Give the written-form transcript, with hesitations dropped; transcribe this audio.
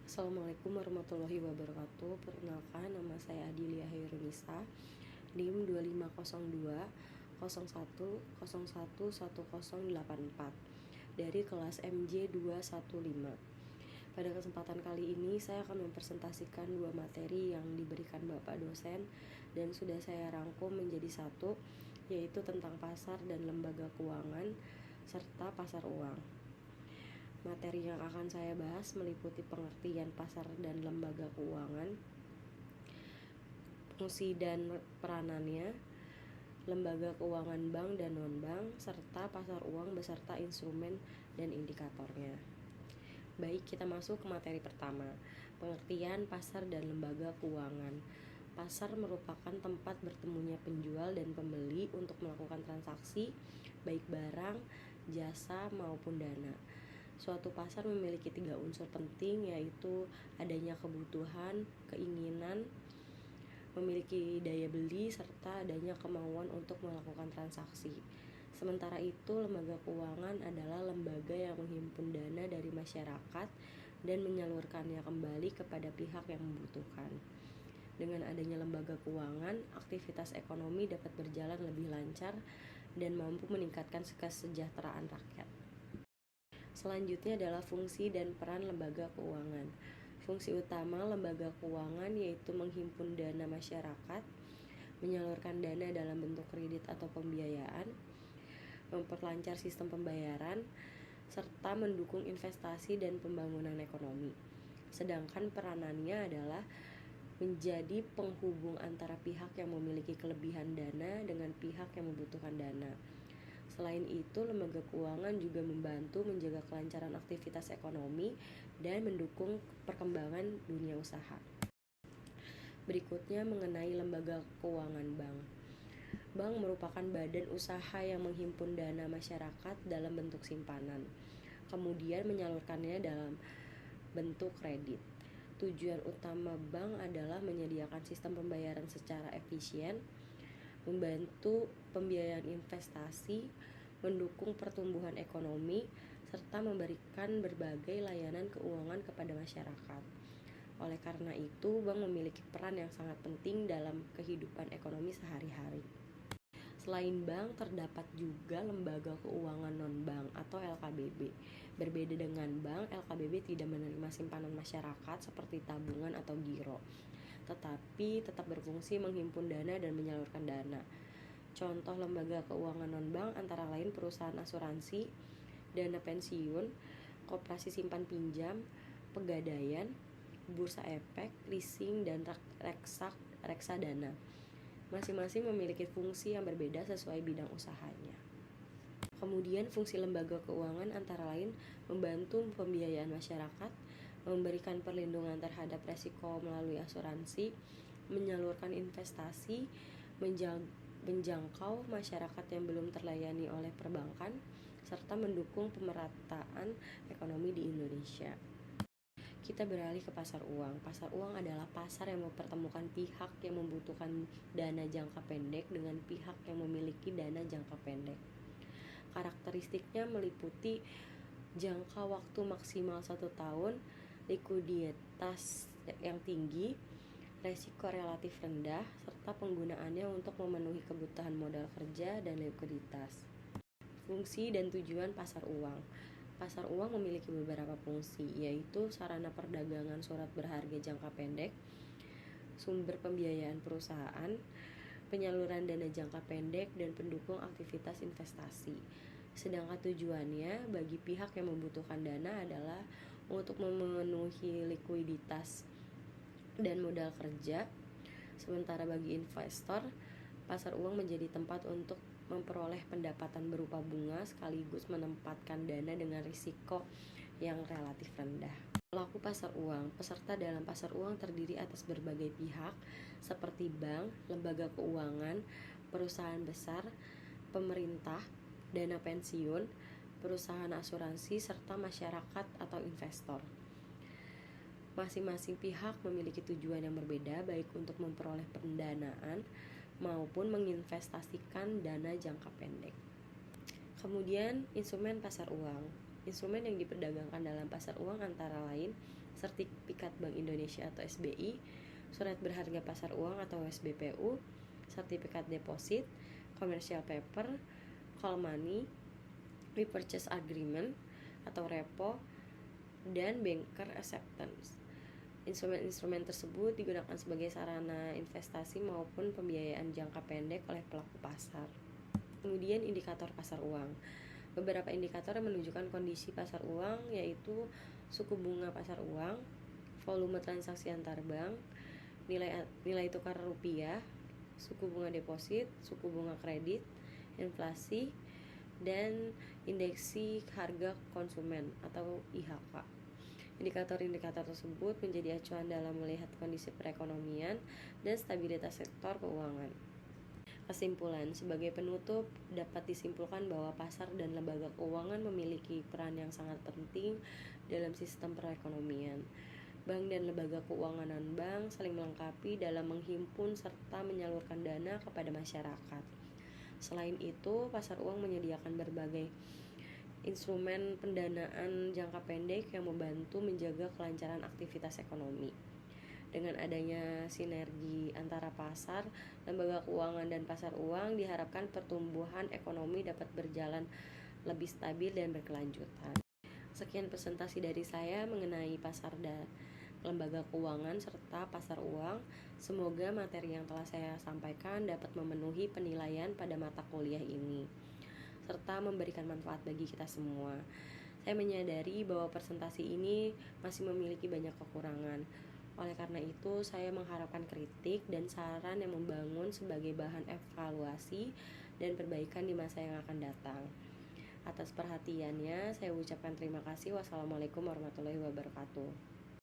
Assalamualaikum warahmatullahi wabarakatuh. Perkenalkan, nama saya Adilia Hairunisa, NIM 250201011084 dari kelas MJ 215. Pada kesempatan kali ini saya akan mempresentasikan dua materi yang diberikan Bapak dosen dan sudah saya rangkum menjadi satu, yaitu tentang pasar dan lembaga keuangan serta pasar uang. Materi yang akan saya bahas meliputi pengertian pasar dan lembaga keuangan, fungsi dan peranannya, lembaga keuangan bank dan non-bank, serta pasar uang beserta instrumen dan indikatornya. Baik, kita masuk ke materi pertama, pengertian pasar dan lembaga keuangan. Pasar merupakan tempat bertemunya penjual dan pembeli untuk melakukan transaksi, baik barang, jasa, maupun dana. Suatu pasar memiliki 3 unsur penting, yaitu adanya kebutuhan, keinginan, memiliki daya beli, serta adanya kemauan untuk melakukan transaksi. Sementara itu, lembaga keuangan adalah lembaga yang menghimpun dana dari masyarakat dan menyalurkannya kembali kepada pihak yang membutuhkan. Dengan adanya lembaga keuangan, aktivitas ekonomi dapat berjalan lebih lancar dan mampu meningkatkan kesejahteraan rakyat. Selanjutnya adalah fungsi dan peran lembaga keuangan. Fungsi utama lembaga keuangan yaitu menghimpun dana masyarakat, menyalurkan dana dalam bentuk kredit atau pembiayaan, memperlancar sistem pembayaran, serta mendukung investasi dan pembangunan ekonomi. Sedangkan peranannya adalah menjadi penghubung antara pihak yang memiliki kelebihan dana dengan pihak yang membutuhkan dana. Selain itu, lembaga keuangan juga membantu menjaga kelancaran aktivitas ekonomi dan mendukung perkembangan dunia usaha. Berikutnya mengenai lembaga keuangan bank. Bank merupakan badan usaha yang menghimpun dana masyarakat dalam bentuk simpanan, kemudian menyalurkannya dalam bentuk kredit. Tujuan utama bank adalah menyediakan sistem pembayaran secara efisien, membantu pembiayaan investasi, mendukung pertumbuhan ekonomi, serta memberikan berbagai layanan keuangan kepada masyarakat. Oleh karena itu, bank memiliki peran yang sangat penting dalam kehidupan ekonomi sehari-hari. Selain bank, terdapat juga lembaga keuangan non-bank atau LKBB. Berbeda dengan bank, LKBB tidak menerima simpanan masyarakat seperti tabungan atau giro, tetapi tetap berfungsi menghimpun dana dan menyalurkan dana. Contoh lembaga keuangan non-bank antara lain perusahaan asuransi, dana pensiun, koperasi simpan pinjam, pegadaian, bursa efek, leasing, dan reksadana. Masing-masing memiliki fungsi yang berbeda sesuai bidang usahanya. Kemudian fungsi lembaga keuangan antara lain membantu pembiayaan masyarakat, memberikan perlindungan terhadap resiko melalui asuransi, menyalurkan investasi, menjangkau masyarakat yang belum terlayani oleh perbankan, serta mendukung pemerataan ekonomi di Indonesia. Kita beralih ke pasar uang. Pasar uang adalah pasar yang mempertemukan pihak yang membutuhkan dana jangka pendek dengan pihak yang memiliki dana jangka pendek. Karakteristiknya meliputi jangka waktu maksimal 1 tahun, likuiditas yang tinggi, resiko relatif rendah, serta penggunaannya untuk memenuhi kebutuhan modal kerja dan likuiditas. Fungsi dan tujuan pasar uang. Pasar uang memiliki beberapa fungsi, yaitu sarana perdagangan surat berharga jangka pendek, sumber pembiayaan perusahaan, penyaluran dana jangka pendek, dan pendukung aktivitas investasi. Sedangkan tujuannya bagi pihak yang membutuhkan dana adalah untuk memenuhi likuiditas dan modal kerja. Sementara bagi investor, pasar uang menjadi tempat untuk memperoleh pendapatan berupa bunga sekaligus menempatkan dana dengan risiko yang relatif rendah. Pelaku pasar uang. Peserta dalam pasar uang terdiri atas berbagai pihak seperti bank, lembaga keuangan, perusahaan besar, pemerintah, dana pensiun, perusahaan asuransi, serta masyarakat atau investor. Masing-masing pihak memiliki tujuan yang berbeda, baik untuk memperoleh pendanaan maupun menginvestasikan dana jangka pendek. Kemudian, instrumen pasar uang. Instrumen yang diperdagangkan dalam pasar uang antara lain sertifikat Bank Indonesia atau SBI, surat berharga pasar uang atau SBPU, sertifikat deposit, commercial paper, call money, repurchase agreement atau repo, dan banker acceptance. Instrumen-instrumen tersebut digunakan sebagai sarana investasi maupun pembiayaan jangka pendek oleh pelaku pasar. Kemudian indikator pasar uang. Beberapa indikator yang menunjukkan kondisi pasar uang yaitu suku bunga pasar uang, volume transaksi antar bank, nilai tukar rupiah, suku bunga deposit, suku bunga kredit, inflasi, dan indeksi harga konsumen atau IHK. Indikator-indikator tersebut menjadi acuan dalam melihat kondisi perekonomian dan stabilitas sektor keuangan. Kesimpulan, sebagai penutup dapat disimpulkan bahwa pasar dan lembaga keuangan memiliki peran yang sangat penting dalam sistem perekonomian. Bank dan lembaga keuangan non-bank saling melengkapi dalam menghimpun serta menyalurkan dana kepada masyarakat. Selain itu, pasar uang menyediakan berbagai instrumen pendanaan jangka pendek yang membantu menjaga kelancaran aktivitas ekonomi. Dengan adanya sinergi antara pasar, lembaga keuangan, dan pasar uang, diharapkan pertumbuhan ekonomi dapat berjalan lebih stabil dan berkelanjutan. Sekian presentasi dari saya mengenai pasar dan lembaga keuangan serta pasar uang. Semoga materi yang telah saya sampaikan dapat memenuhi penilaian pada mata kuliah ini serta memberikan manfaat bagi kita semua. Saya menyadari bahwa presentasi ini masih memiliki banyak kekurangan. Oleh karena itu, saya mengharapkan kritik dan saran yang membangun sebagai bahan evaluasi dan perbaikan di masa yang akan datang. Atas perhatiannya, saya ucapkan terima kasih. Wassalamualaikum warahmatullahi wabarakatuh.